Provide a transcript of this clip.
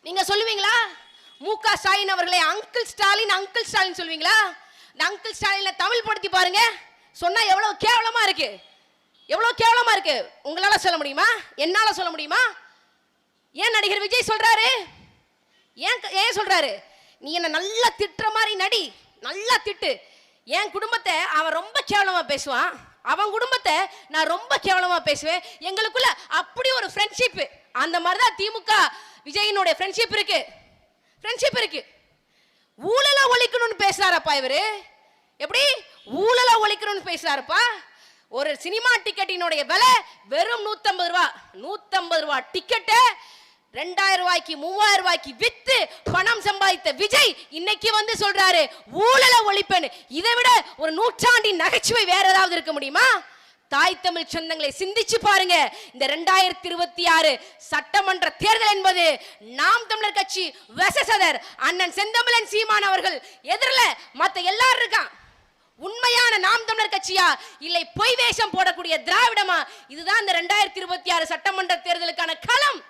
நீங்க சொல்லுவீங்களா? மு.க. ஸ்டாலின் அவர்களை அங்கிள் ஸ்டாலின் அங்கிள் ஸ்டாலின் சொல்வீங்களா? இந்த அங்கிள் ஸ்டாலின்ல தமிழ் படுத்தி பாருங்க. சொன்னா எவ்வளவு கேவலமா இருக்கு, எவ்வளவு கேவலமா இருக்கு. உங்களால சொல்ல முடியுமா? என்னால சொல்ல முடியுமா? ஏன் நடிகர் விஜய் சொல்றாரு? ஏன் சொல்றாரு? நீ என்ன நல்லா திட்டுற மாதிரி நடி, நல்லா திட்டு. என் குடும்பத்தை அவன் ரொம்ப கேவலமா பேசுவான், அவன் குடும்பத்தை நான் ரொம்ப கேவலமா பேசுவேன். எங்களுக்குள்ள அப்படி ஒரு ஃப்ரெண்ட்ஷிப். அந்த மாதிரி தான் திமுக விஜயினுடைய ஃப்ரெண்ட்ஷிப் இருக்கு. ஃப்ரெண்ட்ஷிப் இருக்கு. ஊழலை ஒழிக்கணும்னு பேசுறாரப்பா இவரு. எப்படி ஊழலை ஒழிக்கணும்னு பேசுறாருப்பா? ஒரு சினிமா டிக்கெட்டினுடைய விலை வெறும் 150 ரூபாய். 150 ரூபாய் டிக்கெட்டை 2000 ரூபாய்க்கு 3000 ரூபாய்க்கு வித்து பணம் சம்பாதித்த விஜய் இன்னைக்கு வந்து சொல்றாரு ஊழலை ஒழிப்பேன்னு. இதை விட ஒரு நூற்றாண்டின் நகைச்சுவை வேற ஏதாவது இருக்க முடியுமா? தாய் தமிழ் சொந்தங்களை சிந்திச்சு பாருங்க. இந்த 2026 சட்டமன்ற தேர்தல் என்பது நாம் தமிழர் கட்சி வெர்சஸ் அதர் அண்ணன் செந்தமிழன் சீமான் அவர்கள் எதிரில மத்த எல்லாரும் இருக்கான். உண்மையான நாம் தமிழர் கட்சியா இல்லை பொய் வேஷம் போடக்கூடிய திராவிடமா? இதுதான் இந்த 2026 சட்டமன்ற தேர்தலுக்கான களம்.